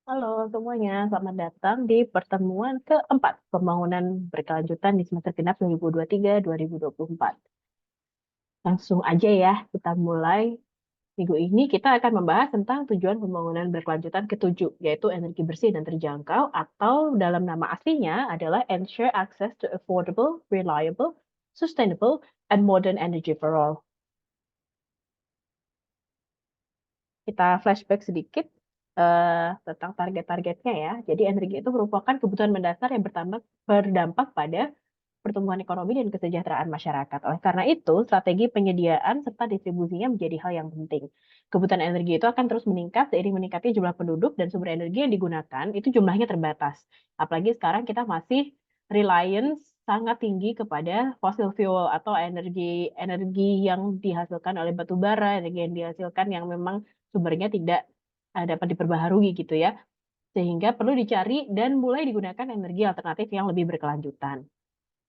Halo semuanya, selamat datang di pertemuan keempat pembangunan berkelanjutan di semester genap 2023-2024. Langsung aja ya, kita mulai. Minggu ini kita akan membahas tentang tujuan pembangunan berkelanjutan ketujuh, yaitu energi bersih dan terjangkau, atau dalam nama aslinya adalah Ensure Access to Affordable, Reliable, Sustainable, and Modern Energy for All. Kita flashback sedikit tentang target-targetnya ya. Jadi energi itu merupakan kebutuhan mendasar yang berdampak pada pertumbuhan ekonomi dan kesejahteraan masyarakat. Oleh karena itu, strategi penyediaan serta distribusinya menjadi hal yang penting. Kebutuhan energi itu akan terus meningkat seiring meningkatnya jumlah penduduk dan sumber energi yang digunakan itu jumlahnya terbatas. Apalagi sekarang kita masih reliance sangat tinggi kepada fossil fuel atau energi energi yang dihasilkan oleh batu bara, energi yang dihasilkan yang memang sumbernya tidak dapat diperbaharui gitu ya. Sehingga perlu dicari dan mulai digunakan energi alternatif yang lebih berkelanjutan.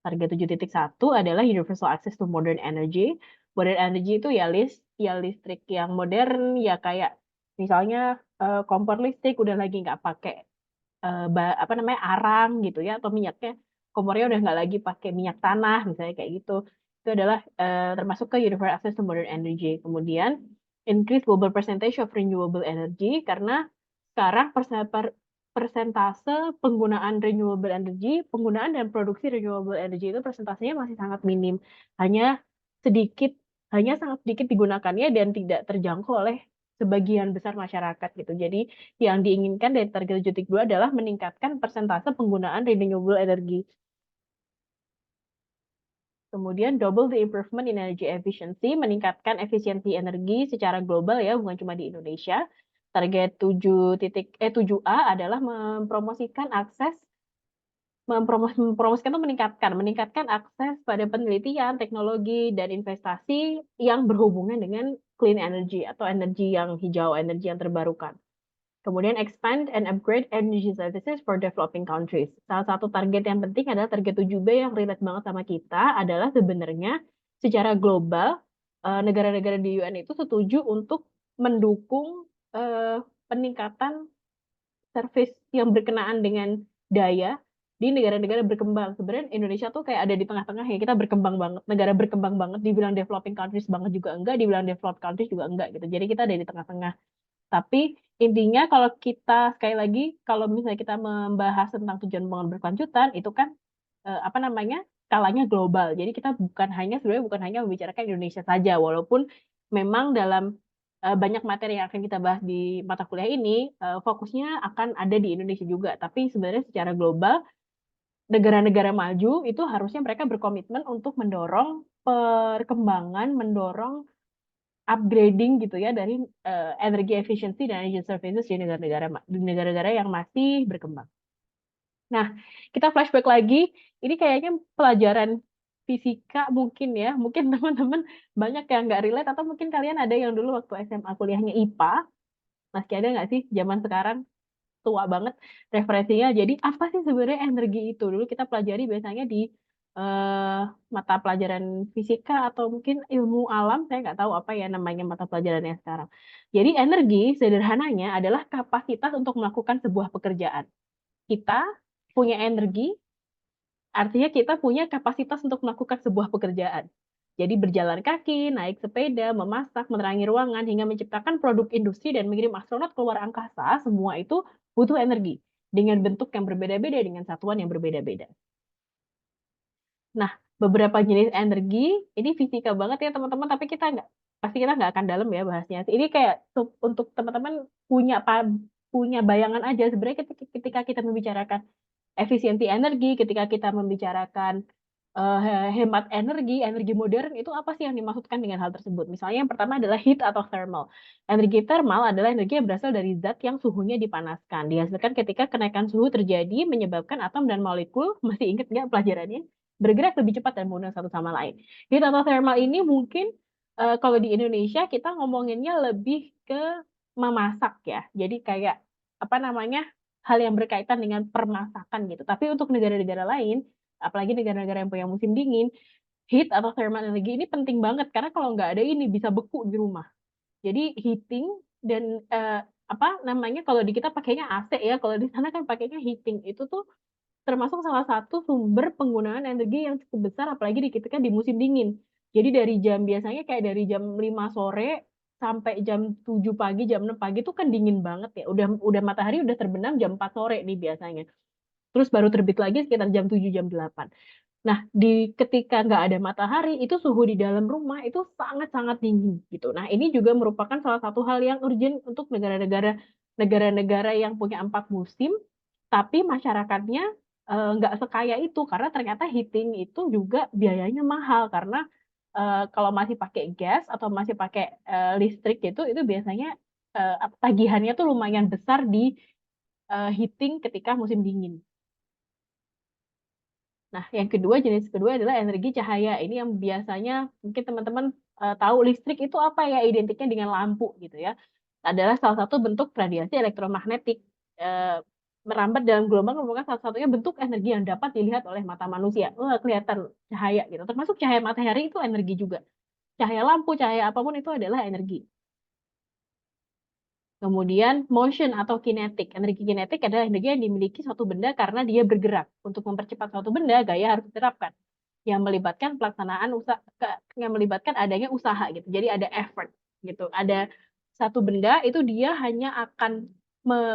Target 7.1 adalah Universal Access to Modern Energy. Modern Energy itu ya listrik yang modern, ya kayak misalnya kompor listrik udah lagi nggak pakai apa namanya arang gitu ya, atau minyaknya kompornya udah nggak lagi pakai minyak tanah misalnya kayak gitu. Itu adalah termasuk ke Universal Access to Modern Energy. Kemudian increase global percentage of renewable energy karena sekarang persentase penggunaan renewable energy, penggunaan dan produksi renewable energy itu persentasenya masih sangat minim. Hanya sedikit, hanya sangat sedikit digunakannya dan tidak terjangkau oleh sebagian besar masyarakat gitu. Jadi yang diinginkan dari target 7.2 adalah meningkatkan persentase penggunaan renewable energy. Kemudian double the improvement in energy efficiency, meningkatkan efisiensi energi secara global ya, bukan cuma di Indonesia. Target 7A adalah mempromosikan akses mempromosikan itu meningkatkan akses pada penelitian, teknologi dan investasi yang berhubungan dengan clean energy atau energi yang hijau, energi yang terbarukan. Kemudian expand and upgrade energy services for developing countries. Salah satu target yang penting adalah target 7B yang relate banget sama kita adalah sebenarnya secara global negara-negara di UN itu setuju untuk mendukung peningkatan service yang berkenaan dengan daya di negara-negara berkembang. Sebenarnya Indonesia tuh kayak ada di tengah-tengah ya, kita berkembang banget, negara berkembang banget, dibilang developing countries banget juga enggak, dibilang developed countries juga enggak gitu. Jadi kita ada di tengah-tengah. Tapi intinya kalau kita sekali lagi kalau misalnya kita membahas tentang tujuan pembangunan berkelanjutan itu kan apa namanya skalanya global. Jadi kita sebenarnya bukan hanya membicarakan Indonesia saja walaupun memang dalam banyak materi yang akan kita bahas di mata kuliah ini fokusnya akan ada di Indonesia juga. Tapi sebenarnya secara global negara-negara maju itu harusnya mereka berkomitmen untuk mendorong perkembangan, mendorong upgrading gitu ya dari energi efficiency dan energy services di negara-negara yang masih berkembang. Nah, kita flashback lagi. Ini kayaknya pelajaran fisika mungkin ya. Mungkin teman-teman banyak yang nggak relate atau mungkin kalian ada yang dulu waktu SMA kuliahnya IPA. Masih ada nggak sih zaman sekarang? Tua banget referensinya. Jadi apa sih sebenarnya energi itu? Dulu kita pelajari biasanya di mata pelajaran fisika atau mungkin ilmu alam. Saya nggak tahu apa ya namanya mata pelajarannya sekarang. Jadi energi sederhananya adalah kapasitas untuk melakukan sebuah pekerjaan. Kita punya energi, artinya kita punya kapasitas untuk melakukan sebuah pekerjaan. Jadi berjalan kaki, naik sepeda, memasak, menerangi ruangan, hingga menciptakan produk industri dan mengirim astronot keluar angkasa, semua itu butuh energi. Dengan bentuk yang berbeda-beda, dengan satuan yang berbeda-beda. Nah, beberapa jenis energi, ini fisika banget ya teman-teman, tapi pasti kita nggak akan dalam ya bahasnya. Ini kayak untuk teman-teman punya bayangan aja, sebenarnya ketika kita membicarakan efisiensi energi, ketika kita membicarakan hemat energi, energi modern itu apa sih yang dimaksudkan dengan hal tersebut? Misalnya yang pertama adalah heat atau thermal. Energi thermal adalah energi yang berasal dari zat yang suhunya dipanaskan. Dihasilkan ketika kenaikan suhu terjadi menyebabkan atom dan molekul, masih ingat nggak pelajarannya? Bergerak lebih cepat dan menggunakan satu sama lain. Heat atau thermal ini mungkin kalau di Indonesia kita ngomonginnya lebih ke memasak ya. Jadi kayak apa namanya hal yang berkaitan dengan permasakan gitu. Tapi untuk negara-negara lain, apalagi negara-negara yang punya musim dingin, heat atau thermal energy ini penting banget karena kalau nggak ada ini bisa beku di rumah. Jadi heating dan apa namanya, kalau di kita pakainya AC ya, kalau di sana kan pakainya heating. Itu tuh termasuk salah satu sumber penggunaan energi yang cukup besar, apalagi ketika di musim dingin. Jadi dari jam biasanya kayak dari jam 5 sore sampai jam 7 pagi, jam 6 pagi itu kan dingin banget ya. Udah matahari udah terbenam jam 4 sore nih biasanya. Terus baru terbit lagi sekitar jam 7 jam 8. Nah, ketika nggak ada matahari, itu suhu di dalam rumah itu sangat-sangat dingin gitu. Nah, ini juga merupakan salah satu hal yang urgent untuk negara-negara yang punya 4 musim, tapi masyarakatnya nggak sekaya itu karena ternyata heating itu juga biayanya mahal karena kalau masih pakai gas atau masih pakai listrik itu biasanya tagihannya tuh lumayan besar di heating ketika musim dingin. Nah, jenis kedua adalah energi cahaya. Ini yang biasanya mungkin teman-teman tahu listrik itu apa ya, identiknya dengan lampu gitu ya. Adalah salah satu bentuk radiasi elektromagnetik. Eh, Merambat dalam gelombang merupakan salah satunya bentuk energi yang dapat dilihat oleh mata manusia. Wah, kelihatan cahaya gitu. Termasuk cahaya matahari itu energi juga. Cahaya lampu, cahaya apapun itu adalah energi. Kemudian motion atau kinetik. Energi kinetik adalah energi yang dimiliki suatu benda karena dia bergerak. Untuk mempercepat suatu benda, gaya harus diterapkan. Yang melibatkan pelaksanaan usaha, yang melibatkan adanya usaha gitu. Jadi ada effort gitu. Ada satu benda itu dia hanya akan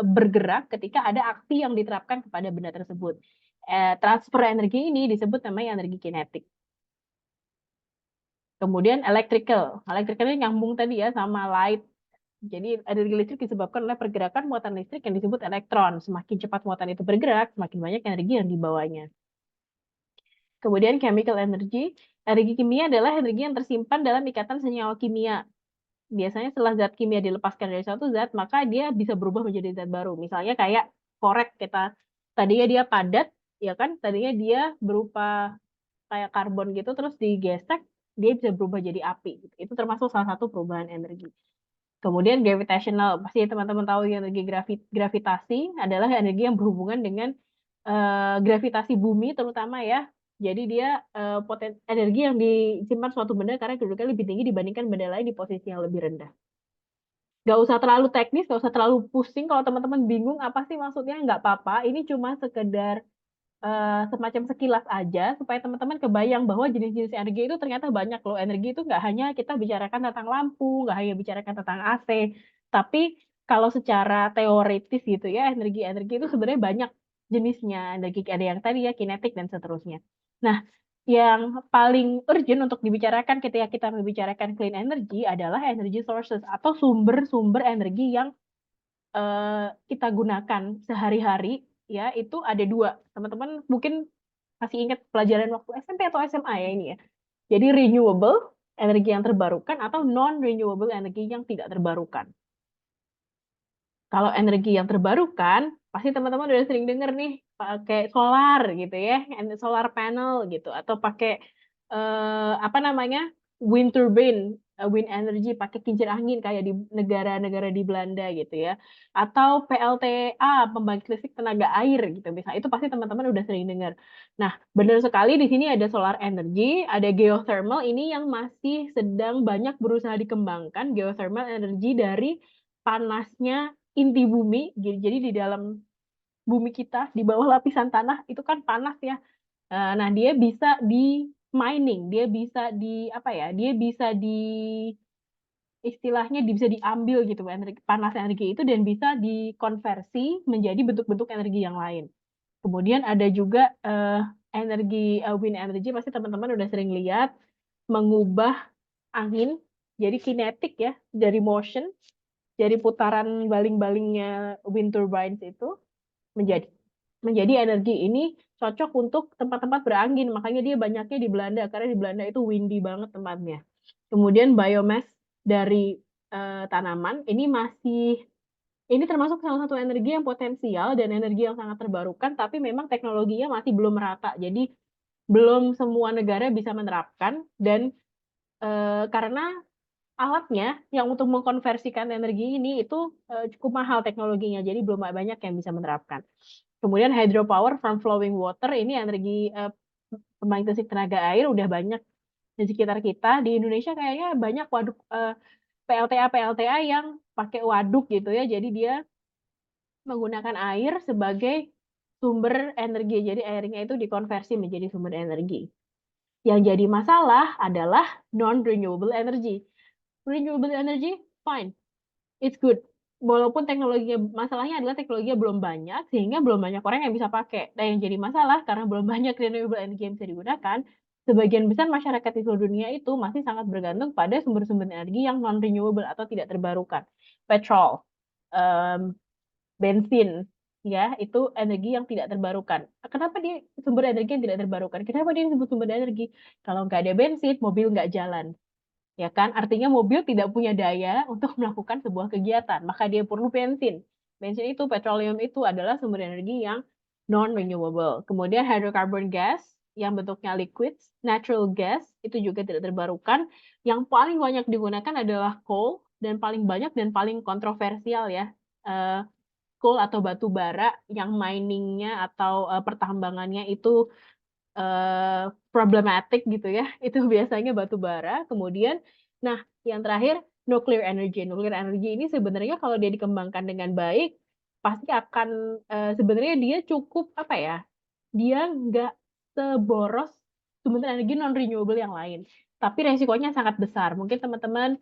bergerak ketika ada aksi yang diterapkan kepada benda tersebut. Transfer energi ini disebut namanya energi kinetik. Kemudian electrical. Electrical ini nyambung tadi ya sama light. Jadi energi listrik disebabkan oleh pergerakan muatan listrik yang disebut elektron. Semakin cepat muatan itu bergerak, semakin banyak energi yang dibawanya. Kemudian chemical energy. Energi kimia adalah energi yang tersimpan dalam ikatan senyawa kimia. Biasanya setelah zat kimia dilepaskan dari suatu zat, maka dia bisa berubah menjadi zat baru. Misalnya kayak korek tadinya dia padat, ya kan? Tadinya dia berupa kayak karbon gitu, terus digesek, dia bisa berubah jadi api. Itu termasuk salah satu perubahan energi. Kemudian gravitational, pasti teman-teman tahu ya, energi gravitasi adalah energi yang berhubungan dengan gravitasi bumi terutama ya. Jadi dia energi yang disimpan suatu benda karena kedudukannya lebih tinggi dibandingkan benda lain di posisi yang lebih rendah. Gak usah terlalu teknis, gak usah terlalu pusing. Kalau teman-teman bingung apa sih maksudnya, nggak apa-apa. Ini cuma sekedar semacam sekilas aja supaya teman-teman kebayang bahwa jenis-jenis energi itu ternyata banyak loh. Energi itu nggak hanya kita bicarakan tentang lampu, nggak hanya bicarakan tentang AC, tapi kalau secara teoritis gitu ya, energi-energi itu sebenarnya banyak jenisnya. Energi ada yang tadi ya, kinetik dan seterusnya. Nah, yang paling urgent untuk dibicarakan ketika kita membicarakan clean energy adalah energy sources atau sumber-sumber energi yang kita gunakan sehari-hari ya itu ada dua. Teman-teman mungkin masih ingat pelajaran waktu SMP atau SMA ya ini ya. Jadi renewable energi yang terbarukan atau non renewable energi yang tidak terbarukan. Kalau energi yang terbarukan pasti teman-teman udah sering dengar nih pakai solar gitu ya, solar panel gitu atau pakai apa namanya? Wind turbine, wind energy pakai kincir angin kayak di negara-negara di Belanda gitu ya. Atau PLTA, pembangkit listrik tenaga air gitu misalnya. Itu pasti teman-teman udah sering dengar. Nah, benar sekali di sini ada solar energy, ada geothermal ini yang masih sedang banyak berusaha dikembangkan. Geothermal energy dari panasnya inti bumi. Jadi di dalam bumi kita, di bawah lapisan tanah itu kan panas ya. Nah, dia bisa di mining, dia bisa di apa ya? Dia bisa di istilahnya bisa diambil gitu panas energi itu dan bisa dikonversi menjadi bentuk-bentuk energi yang lain. Kemudian ada juga energi wind energy pasti teman-teman udah sering lihat mengubah angin jadi kinetik ya dari motion dari putaran baling-balingnya wind turbines itu menjadi energi ini cocok untuk tempat-tempat berangin. Makanya dia banyaknya di Belanda karena di Belanda itu windy banget tempatnya. Kemudian biomass dari tanaman ini termasuk salah satu energi yang potensial dan energi yang sangat terbarukan, tapi memang teknologinya masih belum merata. Jadi belum semua negara bisa menerapkan dan karena alatnya yang untuk mengkonversikan energi ini itu cukup mahal teknologinya, jadi belum banyak yang bisa menerapkan. Kemudian hydropower from flowing water ini energi pembangkit listrik tenaga air udah banyak di sekitar kita. Di Indonesia kayaknya banyak waduk PLTA yang pakai waduk gitu ya. Jadi dia menggunakan air sebagai sumber energi. Jadi airnya itu dikonversi menjadi sumber energi. Yang jadi masalah adalah non-renewable energy. Renewable energy, fine, it's good. Walaupun teknologinya, masalahnya adalah teknologinya belum banyak, sehingga belum banyak orang yang bisa pakai. Dan yang jadi masalah, karena belum banyak renewable energy yang bisa digunakan, sebagian besar masyarakat di seluruh dunia itu masih sangat bergantung pada sumber-sumber energi yang non-renewable atau tidak terbarukan. Petrol, um, bensin, ya, itu energi yang tidak terbarukan. Kenapa dia sumber energi yang tidak terbarukan? Kenapa dia disebut sumber energi? Kalau nggak ada bensin, mobil nggak jalan. Ya kan? Artinya mobil tidak punya daya untuk melakukan sebuah kegiatan, maka dia perlu bensin. Bensin itu, petroleum itu adalah sumber energi yang non-renewable. Kemudian hydrocarbon gas yang bentuknya liquid, natural gas itu juga tidak terbarukan. Yang paling banyak digunakan adalah coal dan paling banyak dan paling kontroversial ya. Eh, Coal atau batu bara yang miningnya atau pertambangannya itu problematik gitu ya. Itu biasanya batu bara. Kemudian, nah yang terakhir nuclear energy. Nuclear energy ini sebenarnya kalau dia dikembangkan dengan baik, pasti akan sebenarnya dia cukup apa ya? Dia nggak seboros sumber energi non renewable yang lain. Tapi resikonya sangat besar. Mungkin teman-teman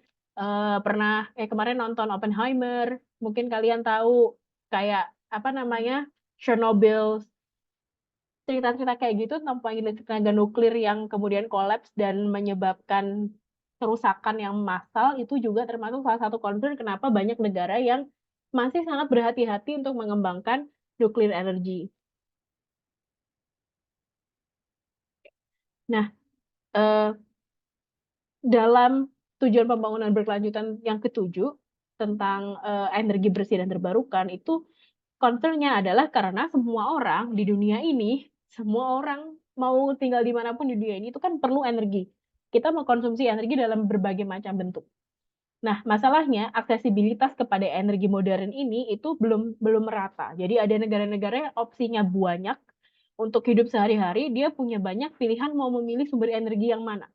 pernah kemarin nonton Oppenheimer, mungkin kalian tahu kayak apa namanya Chernobyl, cerita-cerita kayak gitu tentang pembangkit tenaga nuklir yang kemudian kolaps dan menyebabkan kerusakan yang massal itu juga termasuk salah satu concern kenapa banyak negara yang masih sangat berhati-hati untuk mengembangkan nuklir energi. Nah, eh, dalam tujuan pembangunan berkelanjutan yang ketujuh tentang energi bersih dan terbarukan itu concernnya adalah karena semua orang di dunia ini, semua orang mau tinggal dimanapun di dunia ini itu kan perlu energi. Kita mengkonsumsi energi dalam berbagai macam bentuk. Nah, masalahnya aksesibilitas kepada energi modern ini itu belum merata. Jadi ada negara-negara yang opsinya banyak untuk hidup sehari-hari, dia punya banyak pilihan mau memilih sumber energi yang mana.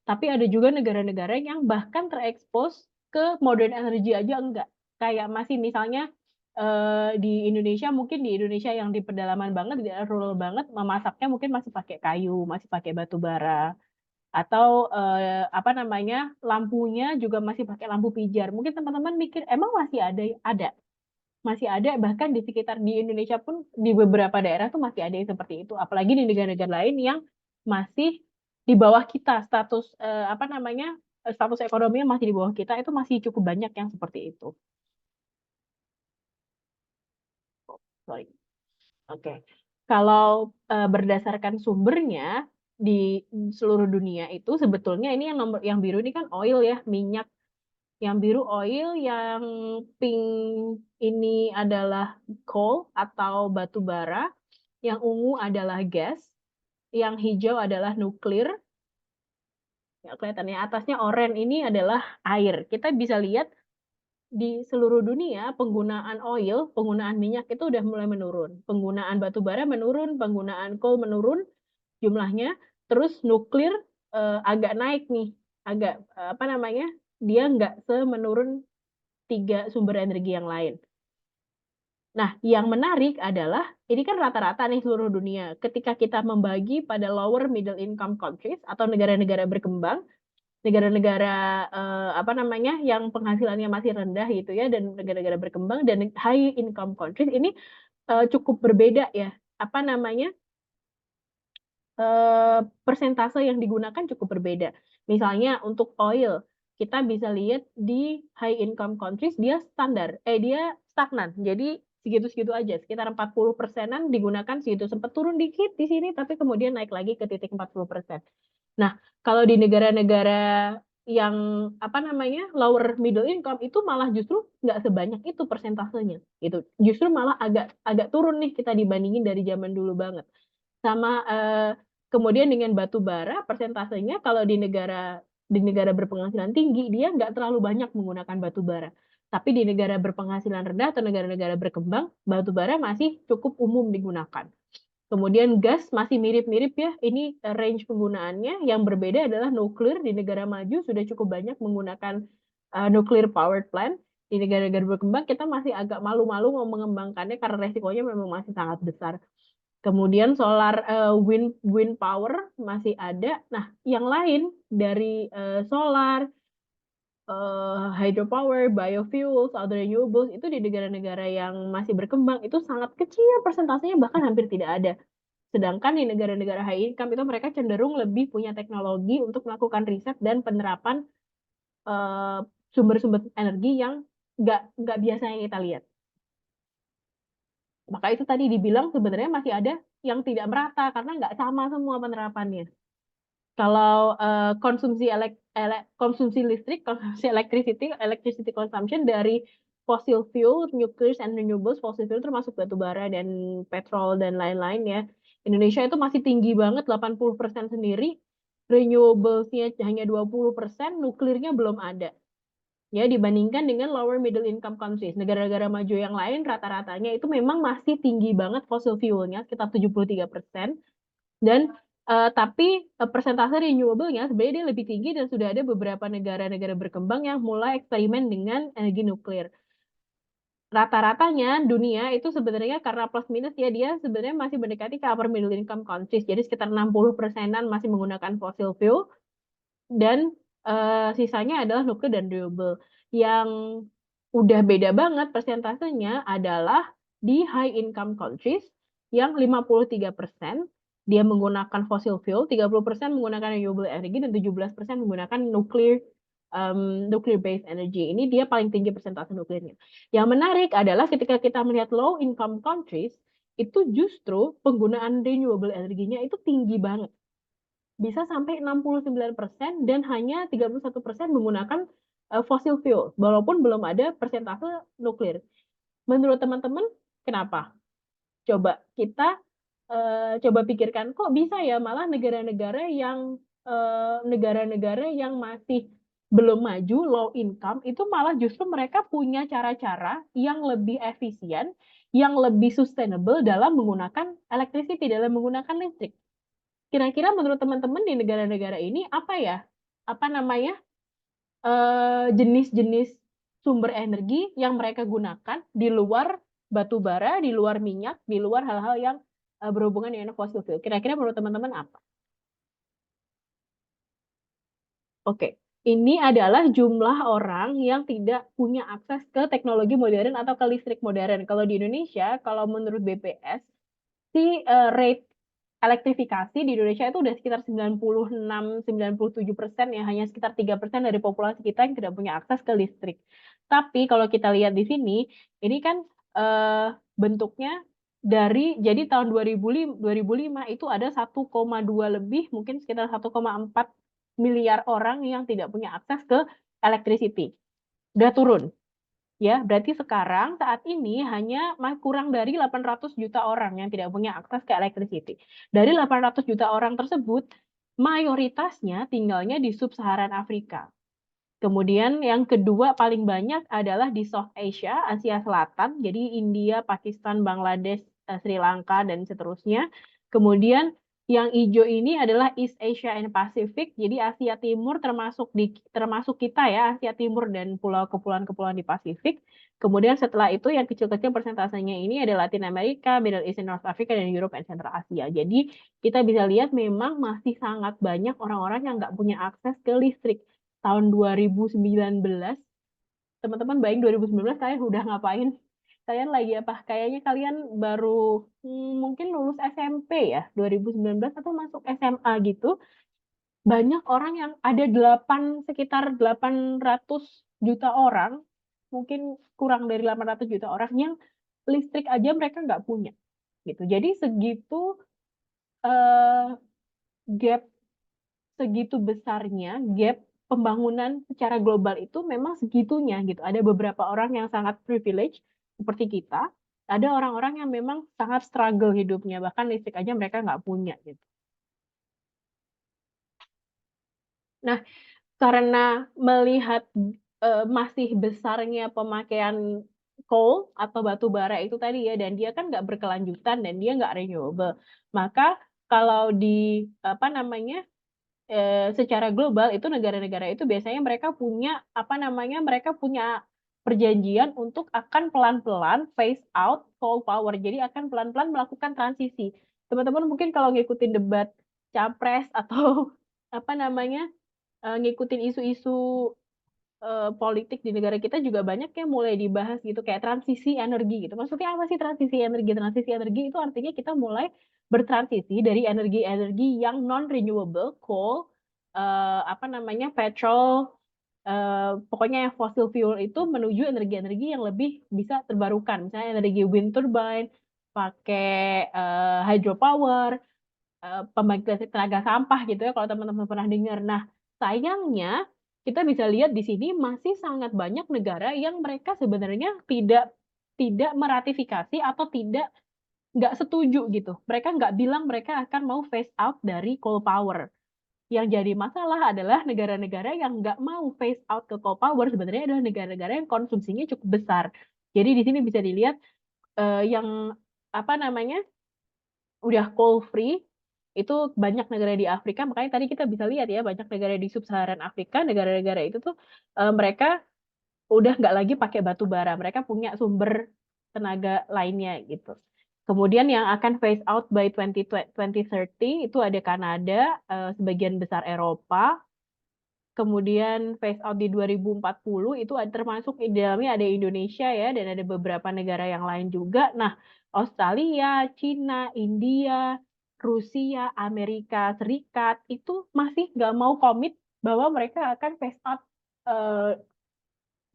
Tapi ada juga negara-negara yang bahkan terekspos ke modern energi aja enggak. Kayak masih misalnya di Indonesia, mungkin di Indonesia yang di pedalaman banget, di daerah rural banget, memasaknya mungkin masih pakai kayu, masih pakai batu bara atau apa namanya lampunya juga masih pakai lampu pijar. Mungkin teman-teman mikir emang masih ada, masih ada bahkan di sekitar di Indonesia pun di beberapa daerah tuh masih ada yang seperti itu. Apalagi di negara-negara lain yang masih di bawah kita status apa namanya status ekonominya masih di bawah kita itu masih cukup banyak yang seperti itu. Sorry. Oke. Kalau berdasarkan sumbernya di seluruh dunia itu sebetulnya ini yang nomor yang biru ini kan oil ya, minyak. Yang biru oil, yang pink ini adalah coal atau batu bara, yang ungu adalah gas, yang hijau adalah nuklir. Ya, kelihatannya atasnya oranye ini adalah air. Kita bisa lihat di seluruh dunia penggunaan oil, penggunaan minyak itu udah mulai menurun. Penggunaan batu bara menurun, penggunaan coal menurun jumlahnya. Terus nuklir agak naik nih, agak apa namanya? Dia nggak semenurun tiga sumber energi yang lain. Nah, yang menarik adalah ini kan rata-rata nih seluruh dunia. Ketika kita membagi pada lower middle income countries atau negara-negara berkembang, negara-negara apa namanya yang penghasilannya masih rendah gitu ya, dan negara-negara berkembang dan high income countries ini cukup berbeda ya. Apa namanya persentase yang digunakan cukup berbeda. Misalnya untuk oil, kita bisa lihat di high income countries dia standar, dia stagnan. Jadi segitu-segitu aja, sekitar 40%-an digunakan segitu. Sempat turun dikit di sini, tapi kemudian naik lagi ke titik 40%. Nah, kalau di negara-negara yang apa namanya lower middle income itu malah justru nggak sebanyak itu persentasenya gitu, justru malah agak agak turun nih kita dibandingin dari zaman dulu banget. Sama kemudian dengan batu bara persentasenya kalau di negara berpenghasilan tinggi dia nggak terlalu banyak menggunakan batu bara. Tapi di negara berpenghasilan rendah atau negara-negara berkembang, batu bara masih cukup umum digunakan. Kemudian gas masih mirip-mirip ya. Ini range penggunaannya. Yang berbeda adalah nuklir di negara maju sudah cukup banyak menggunakan nuclear power plant. Di negara-negara berkembang kita masih agak malu-malu mau mengembangkannya karena resikonya memang masih sangat besar. Kemudian solar wind power masih ada. Nah, yang lain dari solar, hydropower, biofuels, other renewables itu di negara-negara yang masih berkembang itu sangat kecil persentasenya, bahkan hampir tidak ada. Sedangkan di negara-negara high income itu mereka cenderung lebih punya teknologi untuk melakukan riset dan penerapan eh, sumber-sumber energi yang nggak biasanya kita lihat. Maka itu tadi dibilang sebenarnya masih ada yang tidak merata karena nggak sama semua penerapannya. Kalau konsumsi listrik, konsumsi electricity consumption dari fossil fuel, nuclear and renewables, fossil fuel termasuk batu bara dan petrol dan lain-lain ya. Indonesia itu masih tinggi banget, 80% sendiri, renewables-nya hanya 20%, nuklirnya belum ada. Ya, dibandingkan dengan lower middle income countries. Negara-negara maju yang lain rata-ratanya itu memang masih tinggi banget fossil fuel-nya, sekitar 73%. Dan tapi persentase renewable-nya sebenarnya dia lebih tinggi dan sudah ada beberapa negara-negara berkembang yang mulai eksperimen dengan energi nuklir. Rata-ratanya dunia itu sebenarnya karena plus minus ya dia sebenarnya masih mendekati ke upper middle income countries. Jadi sekitar 60%-an masih menggunakan fossil fuel dan sisanya adalah nuklir dan renewable. Yang udah beda banget persentasenya adalah di high income countries yang 53% dia menggunakan fossil fuel, 30% menggunakan renewable energy, dan 17% menggunakan nuclear based energy. Ini dia paling tinggi persentase nuklirnya. Yang menarik adalah ketika kita melihat low income countries, itu justru penggunaan renewable energinya itu tinggi banget. Bisa sampai 69% dan hanya 31% menggunakan fossil fuel, walaupun belum ada persentase nuklir. Menurut teman-teman, kenapa? Coba kita coba pikirkan, kok bisa ya malah negara-negara yang masih belum maju, low income, itu malah justru mereka punya cara-cara yang lebih efisien, yang lebih sustainable dalam menggunakan electricity, dalam menggunakan listrik. Kira-kira menurut teman-teman di negara-negara ini apa ya? Apa namanya? Jenis-jenis sumber energi yang mereka gunakan di luar batu bara, di luar minyak, di luar hal-hal yang berhubungan dengan fossil fuel. Kira-kira menurut teman-teman apa? Oke, ini adalah jumlah orang yang tidak punya akses ke teknologi modern atau ke listrik modern. Kalau di Indonesia, kalau menurut BPS, si rate elektrifikasi di Indonesia itu udah sekitar 96-97% ya, hanya sekitar 3% dari populasi kita yang tidak punya akses ke listrik. Tapi kalau kita lihat di sini, ini kan bentuknya jadi tahun 2005 itu ada 1,2 lebih, mungkin sekitar 1,4 miliar orang yang tidak punya akses ke electricity. Udah turun. Ya, berarti sekarang saat ini hanya kurang dari 800 juta orang yang tidak punya akses ke electricity. Dari 800 juta orang tersebut, mayoritasnya tinggalnya di sub-Saharan Afrika. Kemudian yang kedua paling banyak adalah di South Asia, Asia Selatan, jadi India, Pakistan, Bangladesh, Sri Lanka, dan seterusnya. Kemudian yang hijau ini adalah East Asia and Pacific, jadi Asia Timur termasuk kita ya, Asia Timur dan kepulauan-kepulauan di Pasifik. Kemudian setelah itu yang kecil-kecil persentasenya ini ada Latin America, Middle East and North Africa, dan Europe and Central Asia. Jadi kita bisa lihat memang masih sangat banyak orang-orang yang nggak punya akses ke listrik. Tahun 2019, teman-teman bayang 2019 kalian udah ngapain? Kalian lagi apa? Kayaknya kalian baru mungkin lulus SMP ya, 2019 atau masuk SMA gitu. Banyak orang yang ada sekitar 800 juta orang, mungkin kurang dari 800 juta orang yang listrik aja mereka nggak punya. Gitu. Jadi eh, gap segitu besarnya gap pembangunan secara global itu memang segitunya gitu. Ada beberapa orang yang sangat privilege seperti kita, ada orang-orang yang memang sangat struggle hidupnya, bahkan listrik aja mereka nggak punya gitu. Nah, karena melihat masih besarnya pemakaian coal atau batu bara itu tadi ya, dan dia kan nggak berkelanjutan dan dia nggak renewable, maka kalau di apa namanya secara global itu negara-negara itu biasanya mereka punya, mereka punya perjanjian untuk akan pelan-pelan phase out coal power. Jadi akan pelan-pelan melakukan transisi. Teman-teman mungkin kalau ngikutin debat capres atau ngikutin isu-isu politik di negara kita juga banyak yang mulai dibahas gitu kayak transisi energi gitu. Maksudnya apa sih transisi energi? Transisi energi itu artinya kita mulai bertransisi dari energi-energi yang non renewable, coal, petrol, pokoknya yang fossil fuel itu menuju energi-energi yang lebih bisa terbarukan. Misalnya energi wind turbine, pakai hydropower, pembangkit listrik tenaga sampah gitu ya kalau teman-teman pernah dengar. Nah, sayangnya kita bisa lihat di sini masih sangat banyak negara yang mereka sebenarnya tidak tidak meratifikasi atau nggak setuju gitu. Mereka nggak bilang mereka akan mau phase out dari coal power. Yang jadi masalah adalah negara-negara yang nggak mau phase out ke coal power sebenarnya adalah negara-negara yang konsumsinya cukup besar. Jadi di sini bisa dilihat yang apa namanya udah coal free itu banyak negara di Afrika, makanya tadi kita bisa lihat ya banyak negara di sub-Saharan Afrika, negara-negara itu tuh mereka udah nggak lagi pakai batu bara, mereka punya sumber tenaga lainnya gitu. Kemudian yang akan phase out by 2030 itu ada Kanada, sebagian besar Eropa, kemudian phase out di 2040 itu termasuk di dalamnya ada Indonesia ya dan ada beberapa negara yang lain juga. Nah, Australia, Cina, India, Rusia, Amerika Serikat itu masih nggak mau komit bahwa mereka akan phase out eh,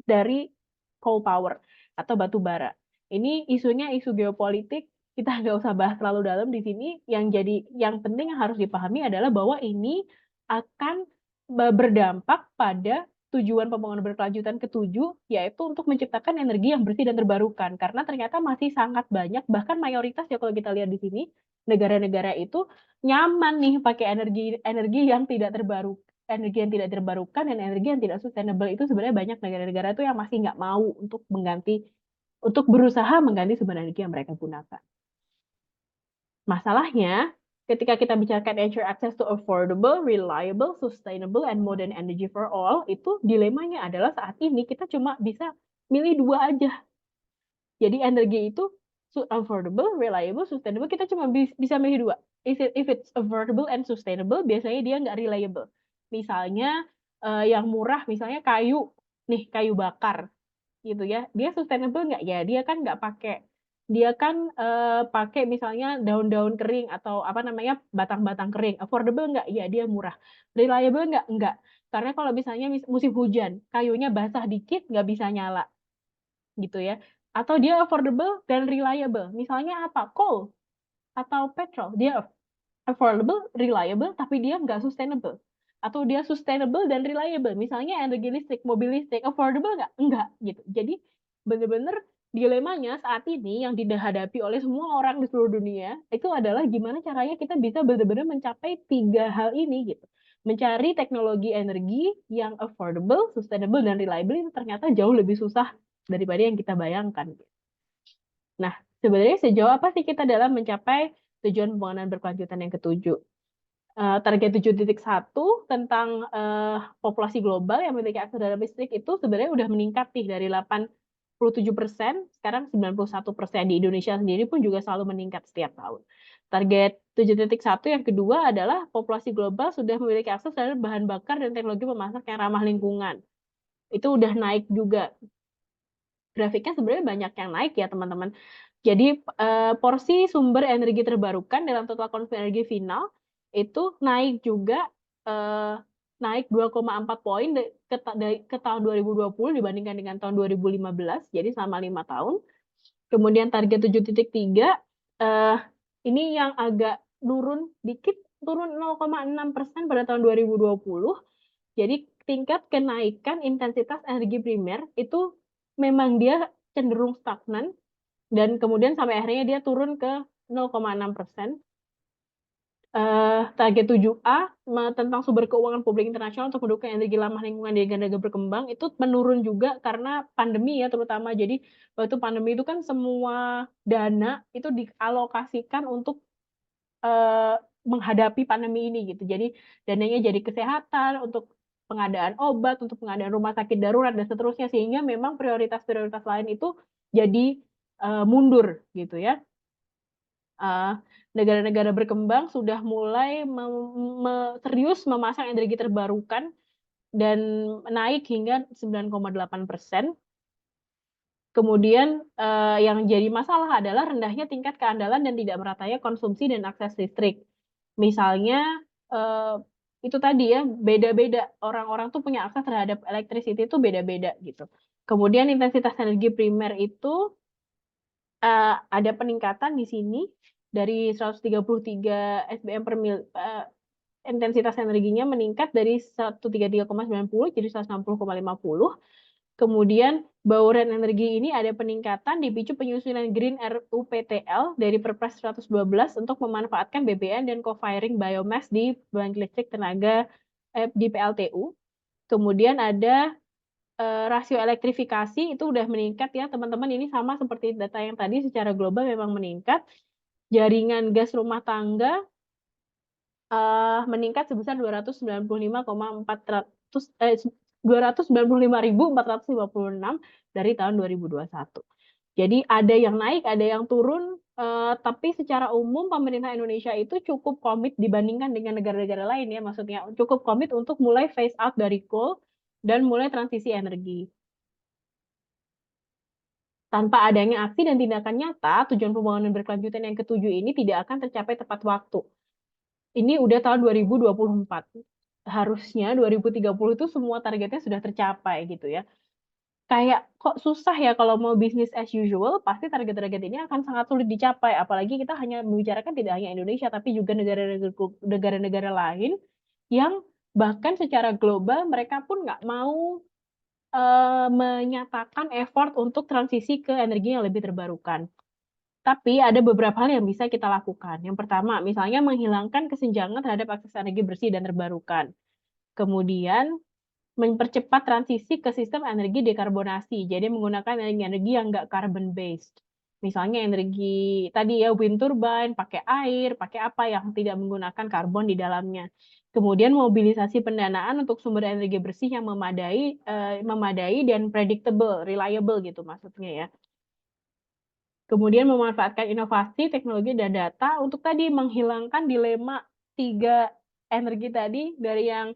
dari coal power atau batu bara. Ini isunya isu geopolitik, kita nggak usah bahas terlalu dalam di sini. Yang penting yang harus dipahami adalah bahwa ini akan berdampak pada tujuan pembangunan berkelanjutan ketujuh, yaitu untuk menciptakan energi yang bersih dan terbarukan. Karena ternyata masih sangat banyak, bahkan mayoritas ya kalau kita lihat di sini, negara-negara itu nyaman nih pakai energi energi yang tidak terbarukan, energi yang tidak terbarukan dan energi yang tidak sustainable itu sebenarnya banyak negara-negara itu yang masih nggak mau untuk berusaha mengganti sumber energi yang mereka gunakan. Masalahnya, ketika kita bicarakan ensure access to affordable, reliable, sustainable, and modern energy for all, itu dilemanya adalah saat ini kita cuma bisa milih dua aja. Jadi energi itu affordable, reliable, sustainable, kita cuma bisa milih dua. If it's affordable and sustainable, biasanya dia nggak reliable. Misalnya yang murah, misalnya kayu bakar, gitu ya. Dia sustainable nggak ya? Dia kan pakai misalnya daun-daun kering atau batang-batang kering. Affordable nggak? Ya dia murah. Reliable nggak? Nggak. Karena kalau misalnya musim hujan, kayunya basah dikit nggak bisa nyala gitu ya. Atau dia affordable dan reliable. Misalnya apa? Coal atau petrol. Dia affordable, reliable, tapi dia nggak sustainable. Atau dia sustainable dan reliable. Misalnya energi listrik, mobil listrik, affordable nggak? Nggak gitu. Jadi bener-bener dilemanya saat ini yang dihadapi oleh semua orang di seluruh dunia itu adalah gimana caranya kita bisa benar-benar mencapai tiga hal ini gitu. Mencari teknologi energi yang affordable, sustainable, dan reliable itu ternyata jauh lebih susah daripada yang kita bayangkan. Nah, sebenarnya sejauh apa sih kita dalam mencapai tujuan pembangunan berkelanjutan yang ketujuh? Target 7.1 tentang populasi global yang memiliki akses terhadap listrik itu sebenarnya udah meningkat nih dari 87%, sekarang 91%. Di Indonesia sendiri pun juga selalu meningkat setiap tahun. Target 7.1 yang kedua adalah populasi global sudah memiliki akses terhadap bahan bakar dan teknologi memasak yang ramah lingkungan. Itu udah naik juga. Grafiknya sebenarnya banyak yang naik ya teman-teman. Jadi porsi sumber energi terbarukan dalam total konsumsi energi final itu naik juga, naik 2,4 poin ke tahun 2020 dibandingkan dengan tahun 2015, jadi selama 5 tahun. Kemudian target 7.3 ini yang agak turun dikit, turun 0,6% pada tahun 2020. Jadi tingkat kenaikan intensitas energi primer itu memang dia cenderung stagnan dan kemudian sampai akhirnya dia turun ke 0,6%. Target 7A tentang sumber keuangan publik internasional untuk mendukung energi ramah lingkungan di negara berkembang itu menurun juga karena pandemi ya terutama. Jadi waktu pandemi itu kan semua dana itu dialokasikan untuk menghadapi pandemi ini gitu. Jadi dananya jadi kesehatan, untuk pengadaan obat, untuk pengadaan rumah sakit darurat dan seterusnya, sehingga memang prioritas-prioritas lain itu jadi mundur gitu ya. Negara-negara berkembang sudah mulai serius memasang energi terbarukan dan naik hingga 9,8%. Kemudian yang jadi masalah adalah rendahnya tingkat keandalan dan tidak meratanya konsumsi dan akses listrik. Misalnya itu tadi ya, beda-beda orang-orang tuh punya akses terhadap electricity itu beda-beda gitu. Kemudian intensitas energi primer itu ada peningkatan di sini dari 133 SBM per intensitas energinya meningkat dari 133,90 jadi 160,50. Kemudian bauran energi ini ada peningkatan dipicu penyusunan Green RUPTL dari Perpres 112 untuk memanfaatkan BBM dan co-firing biomass di pembangkit listrik tenaga di PLTU. Kemudian ada rasio elektrifikasi itu udah meningkat ya teman-teman, ini sama seperti data yang tadi, secara global memang meningkat. Jaringan gas rumah tangga meningkat sebesar 295.456 dari tahun 2021. Jadi ada yang naik, ada yang turun, tapi secara umum pemerintah Indonesia itu cukup komit dibandingkan dengan negara-negara lain ya, maksudnya cukup komit untuk mulai phase out dari coal dan mulai transisi energi. Tanpa adanya aksi dan tindakan nyata, tujuan pembangunan berkelanjutan yang ketujuh ini tidak akan tercapai tepat waktu. Ini udah tahun 2024. Harusnya 2030 itu semua targetnya sudah tercapai gitu ya. Kayak kok susah ya kalau mau bisnis as usual, pasti target-target ini akan sangat sulit dicapai. Apalagi kita hanya membicarakan tidak hanya Indonesia, tapi juga negara-negara lain yang bahkan secara global mereka pun nggak mau menyatakan effort untuk transisi ke energi yang lebih terbarukan. Tapi ada beberapa hal yang bisa kita lakukan. Yang pertama, misalnya menghilangkan kesenjangan terhadap akses energi bersih dan terbarukan. Kemudian, mempercepat transisi ke sistem energi dekarbonasi, jadi menggunakan energi yang nggak carbon based. Misalnya energi tadi ya, wind turbine, pakai air, pakai apa yang tidak menggunakan karbon di dalamnya. Kemudian mobilisasi pendanaan untuk sumber energi bersih yang memadai dan predictable, reliable gitu maksudnya ya. Kemudian memanfaatkan inovasi, teknologi, dan data untuk tadi menghilangkan dilema tiga energi tadi, dari yang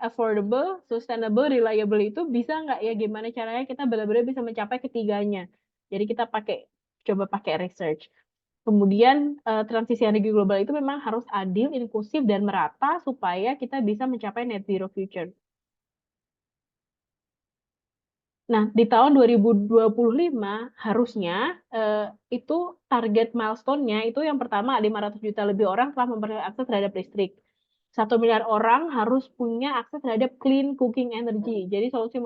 affordable, sustainable, reliable itu bisa nggak ya, gimana caranya kita benar-benar bisa mencapai ketiganya. Jadi kita coba pakai research. Kemudian transisi energi global itu memang harus adil, inklusif, dan merata supaya kita bisa mencapai net zero future. Nah, di tahun 2025 harusnya itu target milestone-nya itu yang pertama 500 juta lebih orang telah memperoleh akses terhadap listrik. 1 miliar orang harus punya akses terhadap clean cooking energy. Jadi solusi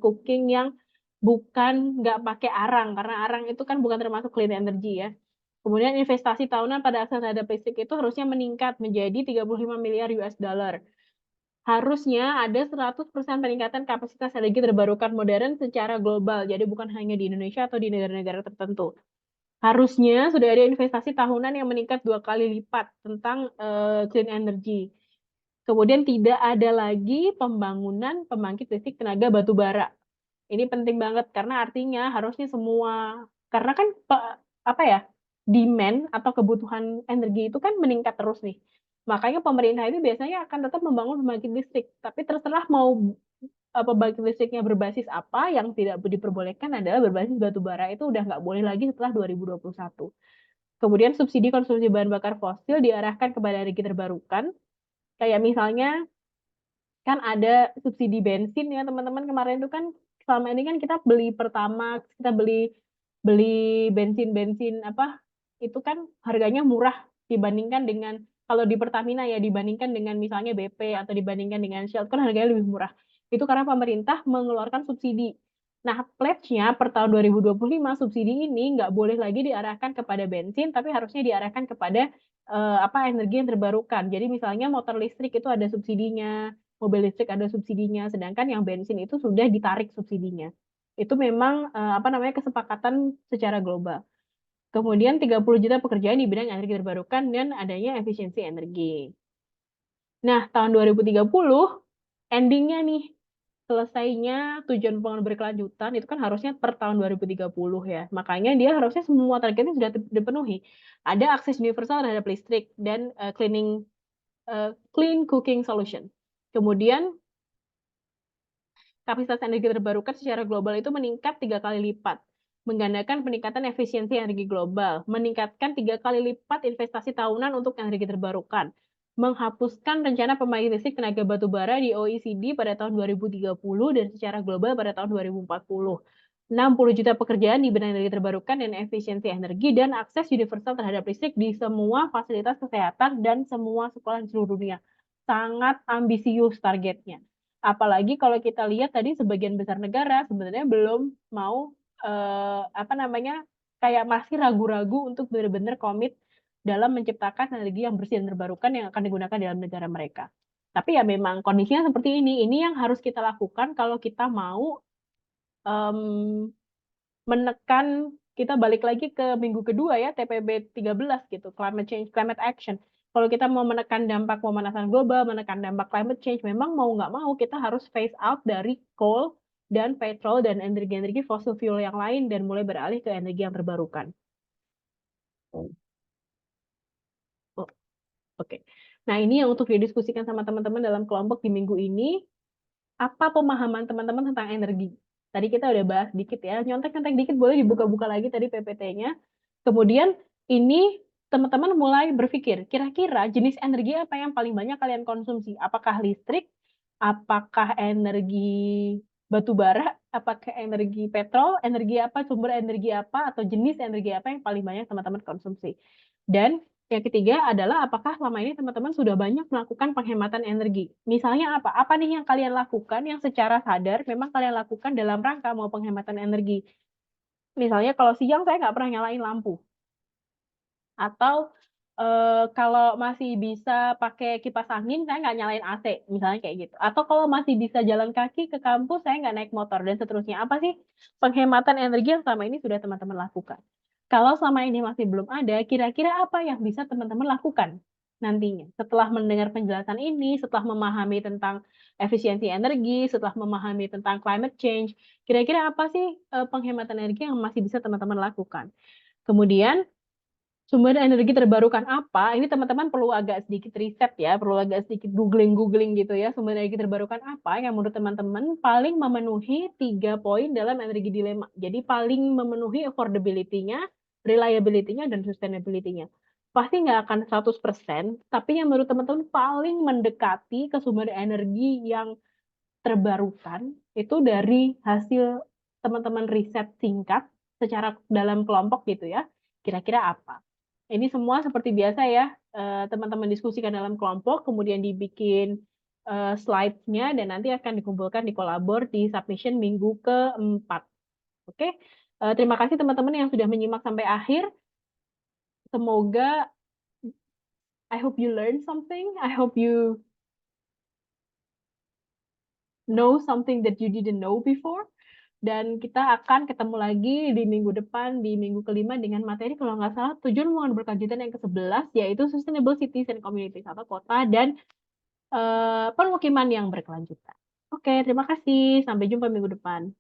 cooking yang bukan nggak pakai arang, karena arang itu kan bukan termasuk clean energy ya. Kemudian investasi tahunan pada akses terhadap listrik itu harusnya meningkat menjadi 35 miliar US dollar. Harusnya ada 100% peningkatan kapasitas energi terbarukan modern secara global, jadi bukan hanya di Indonesia atau di negara-negara tertentu. Harusnya sudah ada investasi tahunan yang meningkat 2 kali lipat tentang clean energy. Kemudian tidak ada lagi pembangunan pembangkit listrik tenaga batu bara. Ini penting banget karena artinya harusnya semua, karena kan apa ya, demand atau kebutuhan energi itu kan meningkat terus nih. Makanya pemerintah ini biasanya akan tetap membangun pembangkit listrik, tapi terserah mau pembangkit listriknya berbasis apa. Yang tidak diperbolehkan adalah berbasis batu bara, itu udah nggak boleh lagi setelah 2021. Kemudian subsidi konsumsi bahan bakar fosil diarahkan kepada energi terbarukan. Kayak misalnya kan ada subsidi bensin ya teman-teman, kemarin itu kan selama ini kan kita beli Pertamax, kita beli beli bensin-bensin apa itu kan harganya murah dibandingkan dengan kalau di Pertamina ya, dibandingkan dengan misalnya BP atau dibandingkan dengan Shell kan harganya lebih murah. Itu karena pemerintah mengeluarkan subsidi. Nah, pledge-nya per tahun 2025 subsidi ini nggak boleh lagi diarahkan kepada bensin, tapi harusnya diarahkan kepada energi yang terbarukan. Jadi misalnya motor listrik itu ada subsidinya, mobil listrik ada subsidinya, sedangkan yang bensin itu sudah ditarik subsidinya. Itu memang kesepakatan secara global. Kemudian 30 juta pekerjaan di bidang energi terbarukan dan adanya efisiensi energi. Nah, tahun 2030, endingnya nih, selesainya tujuan pembangunan berkelanjutan itu kan harusnya per tahun 2030 ya. Makanya dia harusnya semua targetnya sudah dipenuhi. Ada akses universal terhadap listrik dan clean cooking solution. Kemudian kapasitas energi terbarukan secara global itu meningkat 3 kali lipat, menggandakan peningkatan efisiensi energi global, meningkatkan 3 kali lipat investasi tahunan untuk energi terbarukan, menghapuskan rencana pembangkit listrik tenaga batu bara di OECD pada tahun 2030 dan secara global pada tahun 2040. 60 juta pekerjaan di bidang energi terbarukan dan efisiensi energi dan akses universal terhadap listrik di semua fasilitas kesehatan dan semua sekolah di seluruh dunia. Sangat ambisius targetnya. Apalagi kalau kita lihat tadi sebagian besar negara sebenarnya belum mau kayak masih ragu-ragu untuk benar-benar komit dalam menciptakan energi yang bersih dan terbarukan yang akan digunakan dalam negara mereka. Tapi ya memang kondisinya seperti ini. Ini yang harus kita lakukan kalau kita mau menekan, kita balik lagi ke minggu kedua ya, TPB 13 gitu, Climate Change, Climate Action. Kalau kita mau menekan dampak pemanasan global, menekan dampak climate change, memang mau nggak mau kita harus phase out dari coal dan petrol dan energi-energi fossil fuel yang lain dan mulai beralih ke energi yang terbarukan. Oh, Oke. Nah, ini yang untuk didiskusikan sama teman-teman dalam kelompok di minggu ini. Apa pemahaman teman-teman tentang energi? Tadi kita udah bahas dikit ya, nyontek-nyontek dikit boleh dibuka-buka lagi tadi PPT-nya. Kemudian ini teman-teman mulai berpikir, kira-kira jenis energi apa yang paling banyak kalian konsumsi? Apakah listrik? Apakah energi batu bara? Apakah energi petrol? Energi apa? Sumber energi apa? Atau jenis energi apa yang paling banyak teman-teman konsumsi? Dan yang ketiga adalah apakah selama ini teman-teman sudah banyak melakukan penghematan energi? Misalnya apa? Apa nih yang kalian lakukan yang secara sadar memang kalian lakukan dalam rangka mau penghematan energi? Misalnya kalau siang saya nggak pernah nyalain lampu. Atau kalau masih bisa pakai kipas angin, saya nggak nyalain AC, misalnya kayak gitu. Atau kalau masih bisa jalan kaki ke kampus, saya nggak naik motor, dan seterusnya. Apa sih penghematan energi yang selama ini sudah teman-teman lakukan? Kalau selama ini masih belum ada, kira-kira apa yang bisa teman-teman lakukan nantinya? Setelah mendengar penjelasan ini, setelah memahami tentang efisiensi energi, setelah memahami tentang climate change, kira-kira apa sih penghematan energi yang masih bisa teman-teman lakukan? Kemudian, sumber energi terbarukan apa? Ini teman-teman perlu agak sedikit riset ya, perlu agak sedikit googling gitu ya. Sumber energi terbarukan apa yang menurut teman-teman paling memenuhi 3 poin dalam energi dilema. Jadi paling memenuhi affordability-nya, reliability-nya, dan sustainability-nya. Pasti nggak akan 100%, tapi yang menurut teman-teman paling mendekati ke sumber energi yang terbarukan itu dari hasil teman-teman riset singkat secara dalam kelompok gitu ya. Kira-kira apa? Ini semua seperti biasa ya, teman-teman diskusikan dalam kelompok, kemudian dibikin slides-nya, dan nanti akan dikumpulkan di kolabor di submission minggu keempat. Oke, terima kasih teman-teman yang sudah menyimak sampai akhir. Semoga, I hope you learn something, I hope you know something that you didn't know before. Dan kita akan ketemu lagi di minggu depan, di minggu kelima dengan materi kalau nggak salah tujuan pembangunan berkelanjutan yang ke-11, yaitu Sustainable Cities and Communities atau kota dan permukiman yang berkelanjutan. Oke, terima kasih. Sampai jumpa minggu depan.